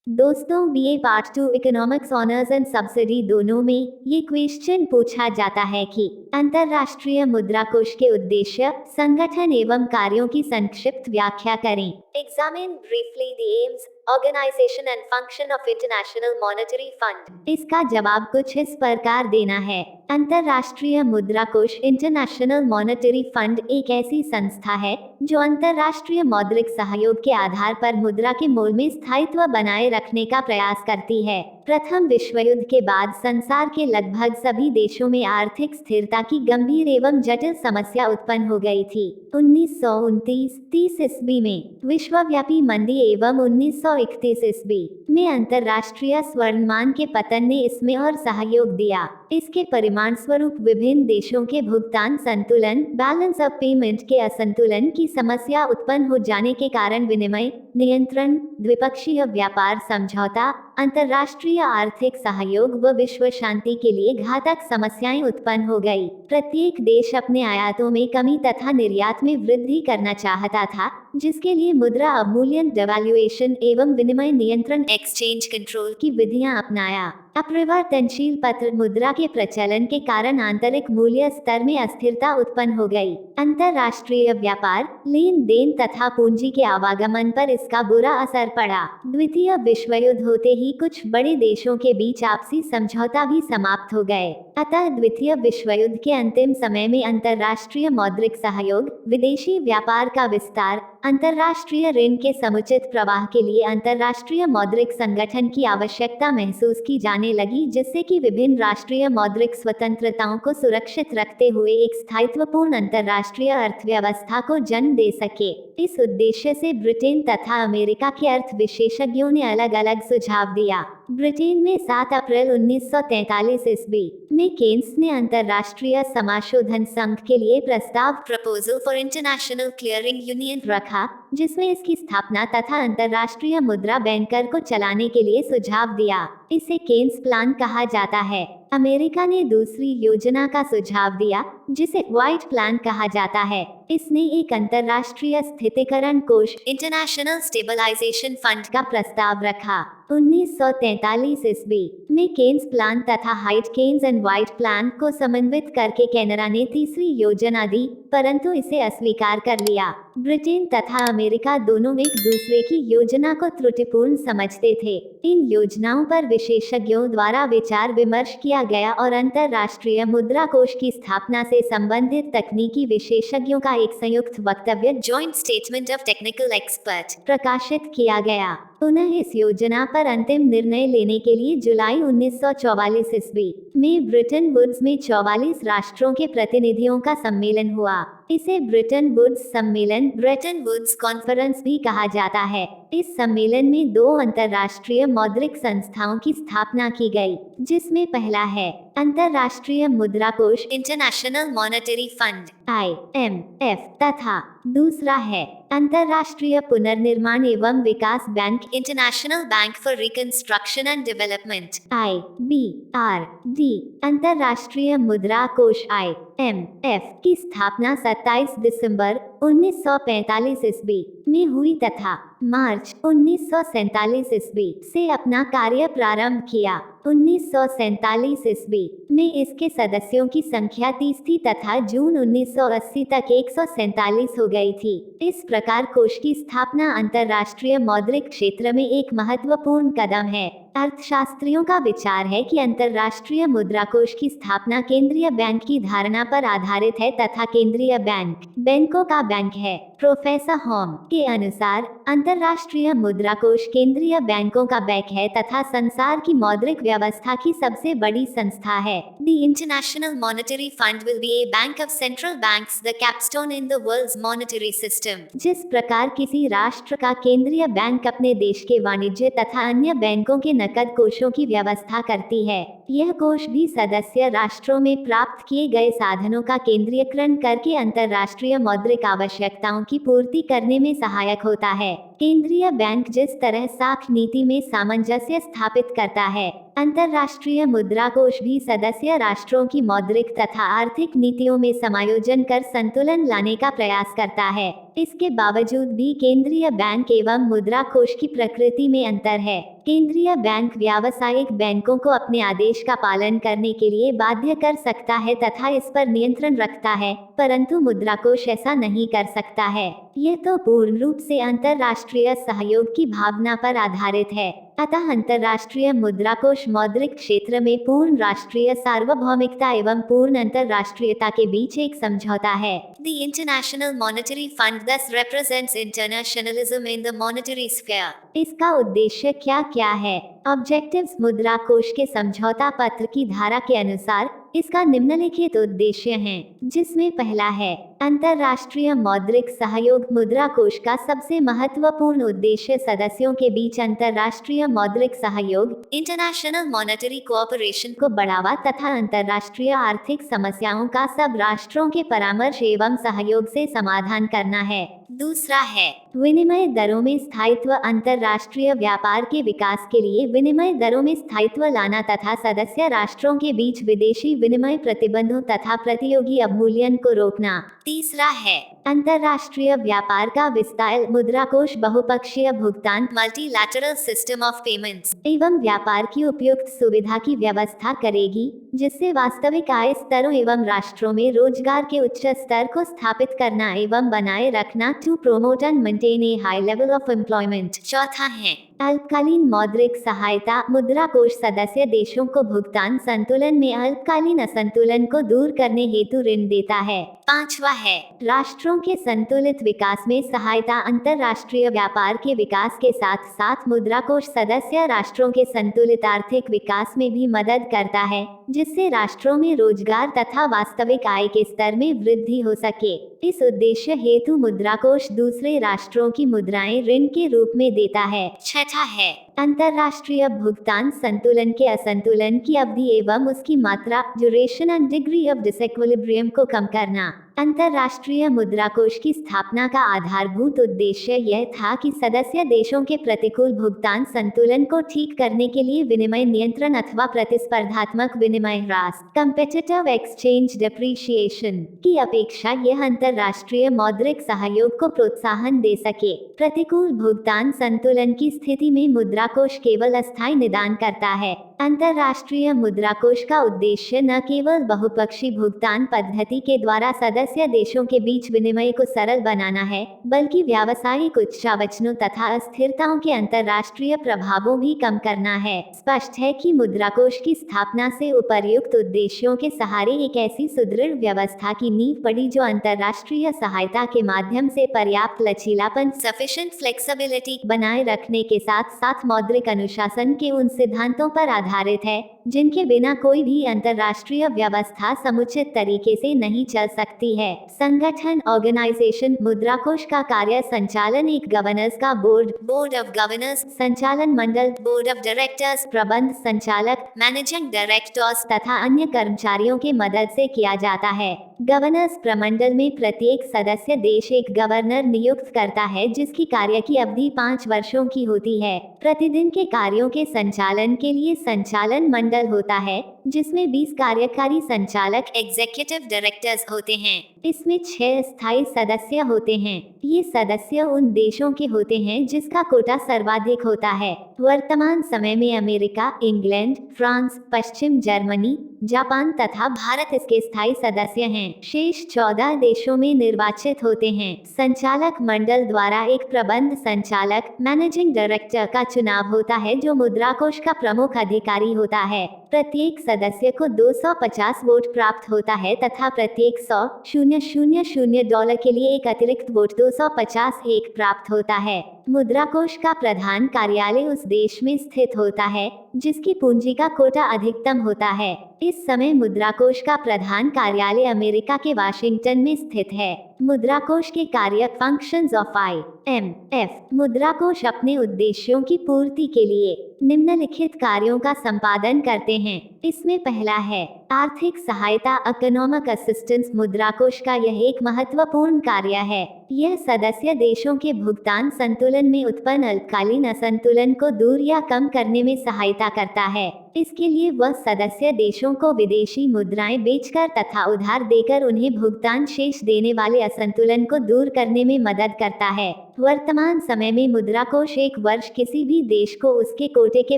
दोस्तों, BA part 2 economics honours and subsidy दोनों में ये क्वेश्चन पूछा जाता है कि अंतर्राष्ट्रीय मुद्रा कोष के उद्देश्य, संगठन एवं कार्यों की संक्षिप्त व्याख्या करें। Examine briefly the aims, organisation and function of International Monetary Fund. इसका जवाब कुछ इस प्रकार देना है। अंतर्राष्ट्रीय मुद्रा कोष इंटरनेशनल मॉनेटरी फंड एक ऐसी संस्था है जो अंतर्राष्ट्रीय मौद्रिक सहयोग के आधार पर मुद्रा के मूल्य में स्थायित्व बनाए रखने का प्रयास करती है। प्रथम विश्व युद्ध के बाद संसार के लगभग सभी देशों में आर्थिक स्थिरता की गंभीर एवं जटिल समस्या उत्पन्न हो गई थी। 1929-30 ईस्वी में विश्वव्यापी मंदी एवं 1931 ईस्वी में अंतर्राष्ट्रीय स्वर्णमान के पतन ने इसमें और सहयोग दिया। इसके परिणाम स्वरूप विभिन्न देशों के भुगतान संतुलन, बैलेंस ऑफ पेमेंट के असंतुलन की समस्या उत्पन्न हो जाने के कारण विनिमय नियंत्रण, द्विपक्षीय व्यापार समझौता, अंतर्राष्ट्रीय आर्थिक सहयोग व विश्व शांति के लिए घातक समस्याएं उत्पन्न हो गई। प्रत्येक देश अपने आयातों में कमी तथा निर्यात में वृद्धि करना चाहता था, जिसके लिए मुद्रा अवमूल्यन, डेवैल्यूएशन एवं विनिमय नियंत्रण एक्सचेंज कंट्रोल की विधियां अपनाया। अपरिवर्तनशील पत्र मुद्रा के प्रचलन के कारण आंतरिक मूल्य स्तर में अस्थिरता उत्पन्न हो गई। अंतर्राष्ट्रीय व्यापार, लेन देन तथा पूंजी के आवागमन पर इसका बुरा असर पड़ा। द्वितीय विश्व युद्ध होते ही कुछ बड़े देशों के बीच आपसी समझौता भी समाप्त हो गए। अतः द्वितीय विश्व युद्ध के अंतिम समय में अंतर्राष्ट्रीय मौद्रिक सहयोग, विदेशी व्यापार का विस्तार, अंतर्राष्ट्रीय ऋण के समुचित प्रवाह के लिए अंतर्राष्ट्रीय मौद्रिक संगठन की आवश्यकता महसूस की जाने लगी, जिससे कि विभिन्न राष्ट्रीय मौद्रिक स्वतंत्रताओं को सुरक्षित रखते हुए एक स्थायित्वपूर्ण अंतर्राष्ट्रीय अर्थव्यवस्था को जन्म दे सके। इस उद्देश्य से ब्रिटेन तथा अमेरिका के अर्थ विशेषज्ञों ने अलग अलग सुझाव दिया। ब्रिटेन में 7 अप्रैल 1943 ईस्वी में केन्स ने अंतर्राष्ट्रीय समाशोधन संघ के लिए प्रस्ताव proposal for international clearing union रखा, जिसमें इसकी स्थापना तथा अंतर्राष्ट्रीय मुद्रा बैंकर को चलाने के लिए सुझाव दिया। इसे केन्स प्लान कहा जाता है। अमेरिका ने दूसरी योजना का सुझाव दिया, जिसे व्हाइट प्लान कहा जाता है। इसने एक अंतर्राष्ट्रीय स्थितीकरण कोष इंटरनेशनल स्टेबलाइजेशन फंड का प्रस्ताव रखा। 1943 ईस्वी में केन्स प्लान तथा White Keynes and White plan को समन्वित करके कैनरा ने तीसरी योजना दी, परंतु इसे अस्वीकार कर लिया। ब्रिटेन तथा अमेरिका दोनों एक दूसरे की योजना को त्रुटिपूर्ण समझते थे। इन योजनाओं पर विशेषज्ञों द्वारा विचार विमर्श किया गया और अंतर्राष्ट्रीय मुद्रा कोष की स्थापना से संबंधित तकनीकी विशेषज्ञों का एक संयुक्त वक्तव्य joint statement of technical expert प्रकाशित किया गया। पुनः इस योजना पर अंतिम निर्णय लेने के लिए जुलाई 1944 ईस्वी में ब्रिटन वुड्स में 44 राष्ट्रों के प्रतिनिधियों का सम्मेलन हुआ। इसे ब्रिटन वुड्स सम्मेलन, ब्रेटन वुड्स कॉन्फ्रेंस भी कहा जाता है। इस सम्मेलन में 2 अंतर्राष्ट्रीय मौद्रिक संस्थाओं की स्थापना की गई, जिसमें पहला है अंतर्राष्ट्रीय मुद्रा कोष इंटरनेशनल मॉनेटरी फंड IMF तथा दूसरा है अंतर्राष्ट्रीय पुनर्निर्माण एवं विकास bank international bank for reconstruction and development IBRD। अंतर्राष्ट्रीय मुद्रा कोष IMF की स्थापना 27 दिसंबर 1945 ईस्वी में हुई तथा मार्च 1947 ईस्वी से अपना कार्य प्रारंभ किया। 1947 ईस्वी में इसके सदस्यों की संख्या 30 थी तथा जून 1980 तक 147 हो गई थी। इस प्रकार कोष की स्थापना अंतर्राष्ट्रीय मौद्रिक क्षेत्र में एक महत्वपूर्ण कदम है। अर्थशास्त्रियों का विचार है कि अंतर्राष्ट्रीय मुद्रा कोष की स्थापना केंद्रीय बैंक की धारणा पर आधारित है तथा केंद्रीय बैंक बैंकों का बैंक है। प्रोफेसर होम के अनुसार अंतर्राष्ट्रीय मुद्रा कोष केंद्रीय बैंकों का बैंक है तथा संसार की मौद्रिक व्यवस्था की सबसे बड़ी संस्था है। The International Monetary Fund will be a bank of central banks, the capstone in the world's monetary system। जिस प्रकार किसी राष्ट्र का केंद्रीय बैंक अपने देश के वाणिज्य तथा अन्य बैंकों के नकद कोषों की व्यवस्था करती है, यह कोष भी सदस्य राष्ट्रों में प्राप्त किए गए साधनों का केंद्रीयकरण करके अंतर्राष्ट्रीय मौद्रिक आवश्यकताओं की पूर्ति करने में सहायक होता है। केंद्रीय बैंक जिस तरह साख नीति में सामंजस्य स्थापित करता है, अंतर्राष्ट्रीय मुद्रा कोष भी सदस्य राष्ट्रों की मौद्रिक तथा आर्थिक नीतियों में समायोजन कर संतुलन लाने का प्रयास करता है। इसके बावजूद भी केंद्रीय बैंक एवं मुद्रा कोष की प्रकृति में अंतर है। केंद्रीय बैंक व्यावसायिक बैंकों को अपने आदेश का पालन करने के लिए बाध्य कर सकता है तथा इस पर नियंत्रण रखता है, परंतु मुद्रा कोष ऐसा नहीं कर सकता है। यह तो पूर्ण रूप से अंतर्राष्ट्रीय सहयोग की भावना पर आधारित है। अतः अंतर्राष्ट्रीय मुद्रा कोष मौद्रिक क्षेत्र में पूर्ण राष्ट्रीय सार्वभौमिकता एवं पूर्ण अंतर्राष्ट्रीयता के बीच एक समझौता है। The International Monetary Fund thus represents internationalism in the monetary sphere. इसका उद्देश्य क्या है? ऑब्जेक्टिव्स मुद्रा कोष के समझौता पत्र की धारा के अनुसार इसका निम्नलिखित उद्देश्य हैं, जिसमें पहला है अंतर्राष्ट्रीय मौद्रिक सहयोग। मुद्रा कोष का सबसे महत्वपूर्ण उद्देश्य सदस्यों के बीच अंतर्राष्ट्रीय मौद्रिक सहयोग इंटरनेशनल मॉनेटरी कोऑपरेशन को बढ़ावा तथा अंतर्राष्ट्रीय आर्थिक समस्याओं का सब राष्ट्रों के परामर्श एवं सहयोग से समाधान करना है। दूसरा है विनिमय दरों में स्थायित्व। अंतर्राष्ट्रीय व्यापार के विकास के लिए विनिमय दरों में स्थायित्व लाना तथा सदस्य राष्ट्रों के बीच विदेशी विनिमय प्रतिबंधों तथा प्रतियोगी अवमूल्यन को रोकना। तीसरा है अंतर्राष्ट्रीय व्यापार का विस्तार। मुद्रा कोष बहुपक्षीय भुगतान मल्टीलैटरल सिस्टम ऑफ पेमेंट्स एवं व्यापार की उपयुक्त सुविधा की व्यवस्था करेगी, जिससे वास्तविक आय स्तरों एवं राष्ट्रों में रोजगार के उच्च स्तर को स्थापित करना एवं बनाए रखना to promote and maintain a high level of employment. चौथा है अल्पकालीन मौद्रिक सहायता। मुद्रा कोष सदस्य देशों को भुगतान संतुलन में अल्पकालीन असंतुलन को दूर करने हेतु ऋण देता है। पांचवा है राष्ट्रों के संतुलित विकास में सहायता। अंतर्राष्ट्रीय व्यापार के विकास के साथ साथ मुद्रा कोष सदस्य राष्ट्रों के संतुलित आर्थिक विकास में भी मदद करता है, जिससे राष्ट्रों में रोजगार तथा वास्तविक आय के स्तर में वृद्धि हो सके। इस उद्देश्य हेतु मुद्रा कोष दूसरे राष्ट्रों की मुद्राएं ऋण के रूप में देता है। छठा है अंतर्राष्ट्रीय भुगतान संतुलन के असंतुलन की अवधि एवं उसकी मात्रा duration and degree of disequilibrium को कम करना। अंतर्राष्ट्रीय मुद्रा कोष की स्थापना का आधारभूत उद्देश्य यह था कि सदस्य देशों के प्रतिकूल भुगतान संतुलन को ठीक करने के लिए विनिमय नियंत्रण अथवा प्रतिस्पर्धात्मक विनिमय ह्रास कंपेटिटिव एक्सचेंज डेप्रिसिएशन की अपेक्षा यह अंतर्राष्ट्रीय मौद्रिक सहयोग को प्रोत्साहन दे सके। प्रतिकूल भुगतान संतुलन की स्थिति में मुद्रा कोष केवल अस्थायी निदान करता है। अंतर्राष्ट्रीय मुद्रा कोष का उद्देश्य न केवल बहुपक्षीय भुगतान पद्धति के द्वारा सदस्य देशों के बीच विनिमय को सरल बनाना है, बल्कि व्यावसायिक उच्चावचनों तथा अस्थिरताओं के अंतर्राष्ट्रीय प्रभावों भी कम करना है। स्पष्ट है कि मुद्रा कोष की स्थापना से उपर्युक्त उद्देश्यों के सहारे एक ऐसी सुदृढ़ व्यवस्था की नींव पड़ी जो अंतर्राष्ट्रीय सहायता के माध्यम से पर्याप्त लचीलापन सफिशिएंट फ्लेक्सिबिलिटी बनाए रखने के साथ साथ मौद्रिक अनुशासन के उन सिद्धांतों पर आधारित है जिनके बिना कोई भी अंतर्राष्ट्रीय व्यवस्था समुचित तरीके से नहीं चल सकती है। संगठन ऑर्गेनाइजेशन। मुद्रा कोष का कार्य संचालन एक गवर्नर्स का बोर्ड ऑफ गवर्नर्स, संचालन मंडल बोर्ड ऑफ डायरेक्टर्स, प्रबंध संचालक मैनेजिंग डायरेक्टर्स तथा अन्य कर्मचारियों के मदद से किया जाता है। गवर्नर्स प्रमंडल में प्रत्येक सदस्य देश एक गवर्नर नियुक्त करता है, जिसकी कार्य की अवधि 5 वर्षों की होती है। प्रतिदिन के कार्यों के संचालन के लिए संचालन मंडल होता है, जिसमें 20 कार्यकारी संचालक एग्जीक्यूटिव डायरेक्टर्स होते हैं। इसमें 6 स्थायी सदस्य होते हैं। ये सदस्य उन देशों के होते हैं जिसका कोटा सर्वाधिक होता है। वर्तमान समय में अमेरिका, इंग्लैंड, फ्रांस, पश्चिम जर्मनी, जापान तथा भारत इसके स्थायी सदस्य हैं। शेष 14 देशों में निर्वाचित होते हैं। संचालक मंडल द्वारा एक प्रबंध संचालक मैनेजिंग डायरेक्टर का चुनाव होता है, जो मुद्रा कोष का प्रमुख अधिकारी होता है। प्रत्येक सदस्य को 250 वोट प्राप्त होता है तथा प्रत्येक $100,000 के लिए एक अतिरिक्त वोट 250 प्राप्त होता है। मुद्रा कोष का प्रधान कार्यालय उस देश में स्थित होता है जिसकी पूंजी का कोटा अधिकतम होता है। इस समय मुद्रा कोष का प्रधान कार्यालय अमेरिका के वाशिंगटन में स्थित है। मुद्रा कोष के कार्य फंक्शंस ऑफ IMF। मुद्रा कोष अपने उद्देश्यों की पूर्ति के लिए निम्नलिखित कार्यों का संपादन करते हैं। इसमें पहला है आर्थिक सहायता इकोनॉमिक असिस्टेंस। मुद्रा कोष का यह एक महत्वपूर्ण कार्य है। यह सदस्य देशों के भुगतान संतुलन में उत्पन्न अल्पकालीन असंतुलन को दूर या कम करने में सहायता करता है। इसके लिए वह सदस्य देशों को विदेशी मुद्राएं बेचकर तथा उधार देकर उन्हें भुगतान शेष देने वाले असंतुलन को दूर करने में मदद करता है। वर्तमान समय में मुद्रा कोष एक वर्ष किसी भी देश को उसके कोटे के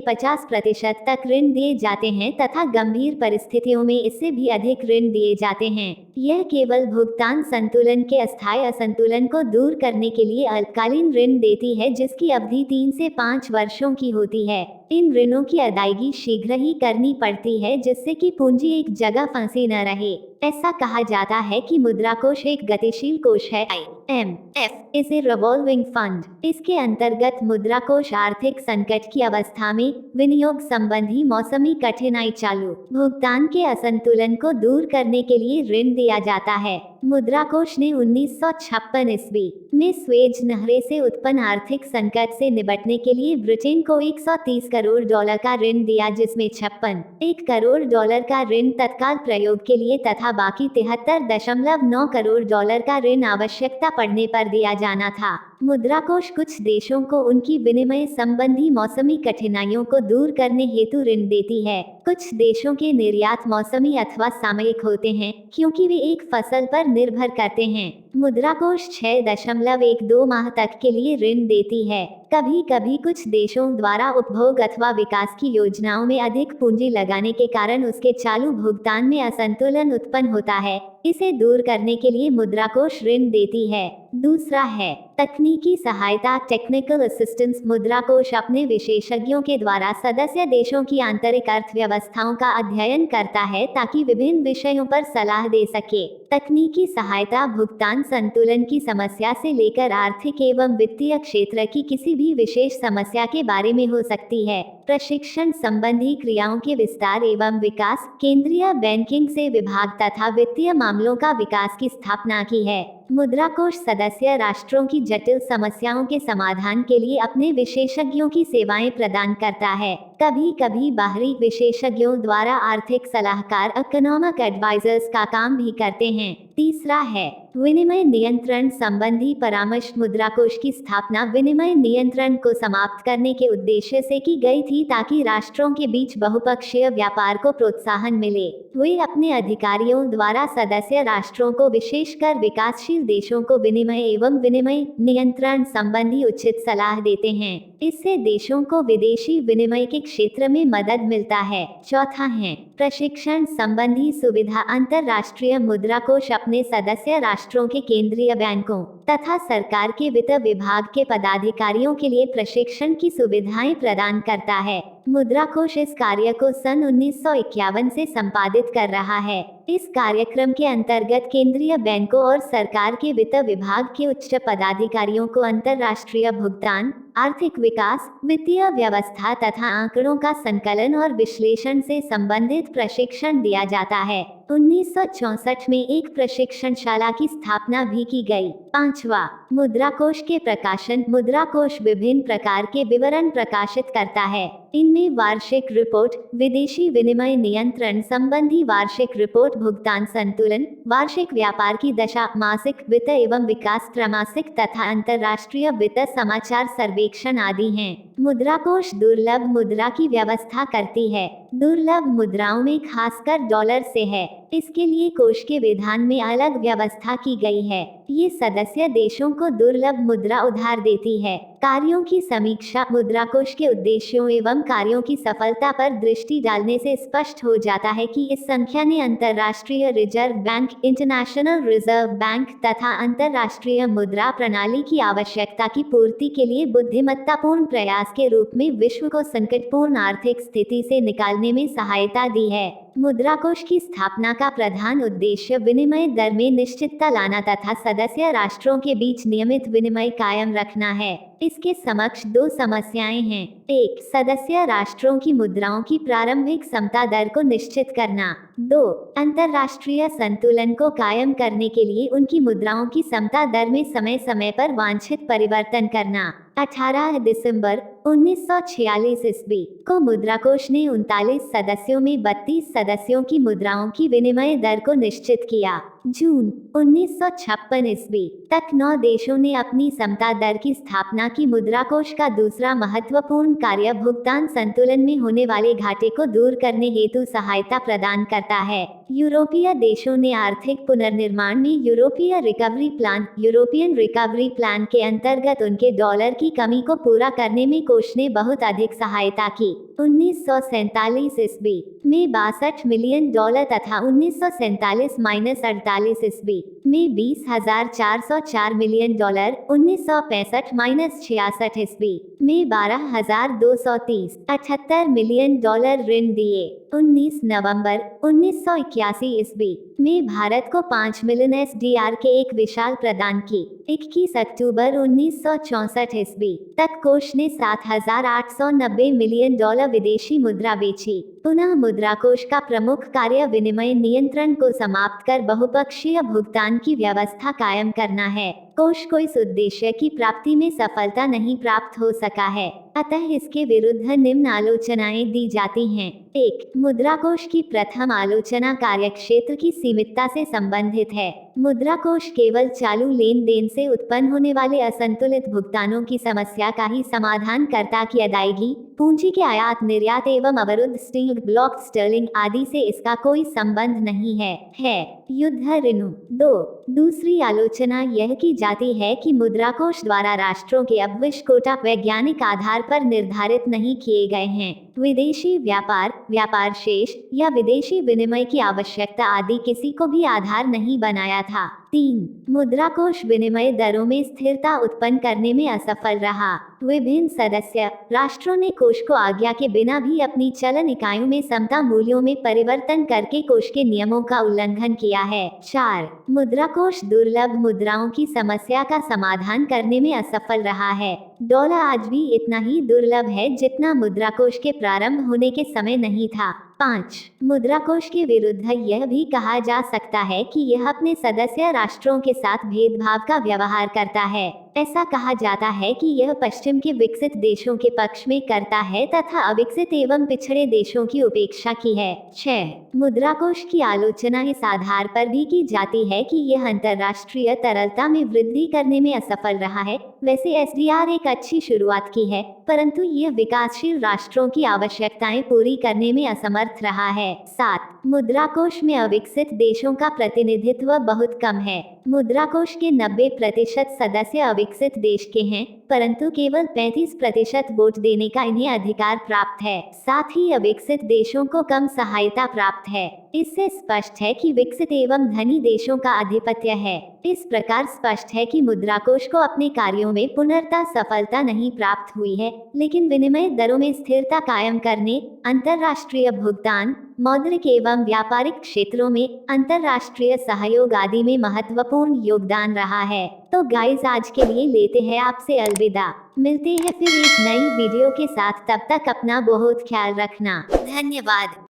50% तक ऋण दिए जाते हैं तथा गंभीर परिस्थितियों में इससे भी अधिक ऋण दिए जाते हैं। यह केवल भुगतान संतुलन के अस्थायी असंतुलन को दूर करने के लिए अल्पकालीन ऋण देती है, जिसकी अवधि 3 से 5 वर्षों की होती है। इन ऋणों की अदायगी शीघ्र ही करनी पड़ती है, जिससे कि पूंजी एक जगह फंसी न रहे। ऐसा कहा जाता है कि मुद्रा कोष एक गतिशील कोष है। IMF is a revolving fund. इसके अंतर्गत मुद्रा कोष आर्थिक संकट की अवस्था में विनियोग संबंधी मौसमी कठिनाई, चालू भुगतान के असंतुलन को दूर करने के लिए ऋण दिया जाता है। मुद्रा कोष ने 1956 ईस्वी में स्वेज नहर से उत्पन्न आर्थिक संकट से निपटने के लिए ब्रिटेन को $130 करोड़ का ऋण दिया, जिसमें 56 करोड़ का ऋण तत्काल प्रयोग के लिए तथा बाकी 73.9 करोड़ का ऋण आवश्यकता पड़ने पर दिया जाना था। मुद्रा कोष कुछ देशों को उनकी विनिमय संबंधी मौसमी कठिनाइयों को दूर करने हेतु ऋण देती है। कुछ देशों के निर्यात मौसमी अथवा सामयिक होते हैं, क्योंकि वे एक फसल पर निर्भर करते हैं। मुद्रा कोष 6.12 माह तक के लिए ऋण देती है। कभी कभी कुछ देशों द्वारा उपभोग अथवा विकास की योजनाओं में अधिक पूंजी लगाने के कारण उसके चालू भुगतान में असंतुलन उत्पन्न होता है। इसे दूर करने के लिए मुद्रा कोष ऋण देती है। दूसरा है तकनीकी सहायता, टेक्निकल असिस्टेंस। मुद्रा कोष अपने विशेषज्ञों के द्वारा सदस्य देशों की आंतरिक अर्थव्यवस्थाओं का अध्ययन करता है ताकि विभिन्न विषयों पर सलाह दे सके। तकनीकी सहायता भुगतान संतुलन की समस्या से लेकर आर्थिक एवं वित्तीय क्षेत्र की किसी भी विशेष समस्या के बारे में हो सकती है। प्रशिक्षण संबंधी क्रियाओं के विस्तार एवं विकास, केंद्रीय बैंकिंग से विभाग तथा वित्तीय मामलों का विकास की स्थापना की है। मुद्रा कोष सदस्य राष्ट्रों की जटिल समस्याओं के समाधान के लिए अपने विशेषज्ञों की सेवाएं प्रदान करता है। कभी कभी बाहरी विशेषज्ञों द्वारा आर्थिक सलाहकार, इकोनॉमिक एडवाइजर्स का काम भी करते हैं। तीसरा है विनिमय नियंत्रण संबंधी परामर्श। मुद्रा कोष की स्थापना विनिमय नियंत्रण को समाप्त करने के उद्देश्य से की गई थी ताकि राष्ट्रों के बीच बहुपक्षीय व्यापार को प्रोत्साहन मिले। वे अपने अधिकारियों द्वारा सदस्य राष्ट्रों को, विशेषकर विकासशील देशों को विनिमय एवं विनिमय नियंत्रण संबंधी उचित सलाह देते हैं। इससे देशों को विदेशी विनिमय के क्षेत्र में मदद मिलता है। चौथा है प्रशिक्षण संबंधी सुविधा। अंतर्राष्ट्रीय मुद्रा कोष अपने सदस्य राष्ट्रों के केंद्रीय बैंकों तथा सरकार के वित्त विभाग के पदाधिकारियों के लिए प्रशिक्षण की सुविधाएं प्रदान करता है। मुद्रा कोष इस कार्य को सन 1951 से संपादित कर रहा है। इस कार्यक्रम के अंतर्गत केंद्रीय बैंकों और सरकार के वित्त विभाग के उच्च पदाधिकारियों को अंतर्राष्ट्रीय भुगतान, आर्थिक विकास, वित्तीय व्यवस्था तथा आंकड़ों का संकलन और विश्लेषण से संबंधित प्रशिक्षण दिया जाता है। 1964 में एक प्रशिक्षणशाला की स्थापना भी की गई। पांचवा, मुद्रा कोष के प्रकाशन। मुद्रा कोष विभिन्न प्रकार के विवरण प्रकाशित करता है। इनमें वार्षिक रिपोर्ट, विदेशी विनिमय नियंत्रण संबंधी वार्षिक रिपोर्ट, भुगतान संतुलन, वार्षिक व्यापार की दशा, मासिक वित्त एवं विकास त्रैमासिक तथा अंतर्राष्ट्रीय वित्त समाचार सर्वेक्षण आदि हैं। मुद्रा कोष दुर्लभ मुद्रा की व्यवस्था करती है। दुर्लभ मुद्राओं में खासकर डॉलर से है। इसके लिए कोष के विधान में अलग व्यवस्था की गई है। ये सदस्य देशों को दुर्लभ मुद्रा उधार देती है। कार्यों की समीक्षा। मुद्रा कोष के उद्देश्यों एवं कार्यों की सफलता पर दृष्टि डालने से स्पष्ट हो जाता है कि इस संख्या ने अंतर्राष्ट्रीय reserve bank, international reserve bank तथा अंतर्राष्ट्रीय मुद्रा प्रणाली की आवश्यकता की पूर्ति के लिए बुद्धिमत्तापूर्ण प्रयास के रूप में विश्व को संकटपूर्ण आर्थिक स्थिति से निकालने में सहायता दी है। मुद्रा कोष की स्थापना का प्रधान उद्देश्य विनिमय दर में निश्चितता लाना तथा सदस्य राष्ट्रों के बीच नियमित विनिमय कायम रखना है। इसके समक्ष दो समस्याएं हैं। एक, सदस्य राष्ट्रों की मुद्राओं की प्रारंभिक समता दर को निश्चित करना। 2, अंतर्राष्ट्रीय संतुलन को कायम करने के लिए उनकी मुद्राओं की समता दर में समय समय पर वांछित परिवर्तन करना। 18 दिसंबर 1946 ईस्वी को मुद्रा कोष ने 39 सदस्यों में 32 सदस्यों की मुद्राओं की विनिमय दर को निश्चित किया। जून 1956 ईस्वी तक 9 देशों ने अपनी समता दर की स्थापना की। मुद्रा कोष का दूसरा महत्वपूर्ण कार्य भुगतान संतुलन में होने वाले घाटे को दूर करने हेतु सहायता प्रदान करता है। यूरोपीय देशों ने आर्थिक पुनर्निर्माण में यूरोपीयन रिकवरी प्लान के अंतर्गत उनके डॉलर की कमी को पूरा करने में कोष ने बहुत अधिक सहायता की। 1947 ईस्वी में $62 मिलियन तथा 1947-48 ईस्वी में $20,404 मिलियन, 1965-66 ईस्वी में $12,230 मिलियन ऋण दिए। 19 नवंबर 1981 ईस्वी में भारत को 5 मिलियन SDR के एक विशाल प्रदान की। 21 अक्टूबर 1964 ईस्वी तक कोष ने $7,890 मिलियन विदेशी मुद्रा बेची। पुनः मुद्रा कोष का प्रमुख कार्य विनिमय नियंत्रण को समाप्त कर बहुपक्षीय भुगतान की व्यवस्था कायम करना है। कोष को इस उद्देश्य की प्राप्ति में सफलता नहीं प्राप्त हो सका है, अतः इसके विरुद्ध निम्न आलोचनाएं दी जाती हैं। 1. मुद्रा कोष की प्रथम आलोचना कार्यक्षेत्र की सीमितता से संबंधित है। मुद्रा कोष केवल चालू लेन देन से उत्पन्न होने वाले असंतुलित भुगतानों की समस्या का ही समाधान करता की अदायगी, पूंजी के आयात निर्यात एवं अवरुद्ध स्टील ब्लॉक स्टर्लिंग आदि से इसका कोई संबंध नहीं है। युद्ध ऋणों। 2. दूसरी आलोचना यह की जाती है कि मुद्रा कोष द्वारा राष्ट्रों के अपविष्ट कोटा वैज्ञानिक आधार पर निर्धारित नहीं किए गए हैं। विदेशी व्यापार शेष या विदेशी विनिमय की आवश्यकता आदि किसी को भी आधार नहीं बनाया था। 3. मुद्रा कोष विनिमय दरों में स्थिरता उत्पन्न करने में असफल रहा। विभिन्न सदस्य राष्ट्रों ने कोष को आज्ञा के बिना भी अपनी चलन इकाइयों में समता मूल्यों में परिवर्तन करके कोष के नियमों का उल्लंघन किया है। 4. मुद्रा कोष दुर्लभ मुद्राओं की समस्या का समाधान करने में असफल रहा है। डॉलर आज भी इतना ही दुर्लभ है जितना मुद्रा कोष के प्रारंभ होने के समय नहीं था। 5. मुद्रा कोष के विरुद्ध यह भी कहा जा सकता है कि यह अपने सदस्य राष्ट्रों के साथ भेदभाव का व्यवहार करता है। ऐसा कहा जाता है कि यह पश्चिम के विकसित देशों के पक्ष में करता है तथा अविकसित एवं पिछड़े देशों की उपेक्षा की है। 6. मुद्रा कोष की आलोचना इस आधार पर भी की जाती है कि यह अंतर्राष्ट्रीय तरलता में वृद्धि करने में असफल रहा है। वैसे SDR एक अच्छी शुरुआत की है, परंतु यह विकासशील राष्ट्रों की आवश्यकताएं पूरी करने में असमर्थ रहा है। 7. मुद्रा कोष में अविकसित देशों का प्रतिनिधित्व बहुत कम है। मुद्रा कोष के 90% सदस्य अविकसित देश के हैं, परंतु केवल 35% वोट देने का इन्हें अधिकार प्राप्त है। साथ ही अविकसित देशों को कम सहायता प्राप्त है। इससे स्पष्ट है कि विकसित एवं धनी देशों का आधिपत्य है। इस प्रकार स्पष्ट है कि मुद्रा कोष को अपने कार्यों में पूर्णतः सफलता नहीं प्राप्त हुई है, लेकिन विनिमय दरों में स्थिरता कायम करने, अंतर्राष्ट्रीय भुगतान, मौद्रिक एवं व्यापारिक क्षेत्रों में अंतर्राष्ट्रीय सहयोग आदि में महत्वपूर्ण योगदान रहा है। तो गाइस, आज के लिए लेते हैं आपसे अलविदा। मिलते हैं फिर एक नई वीडियो के साथ। तब तक अपना बहुत ख्याल रखना। धन्यवाद।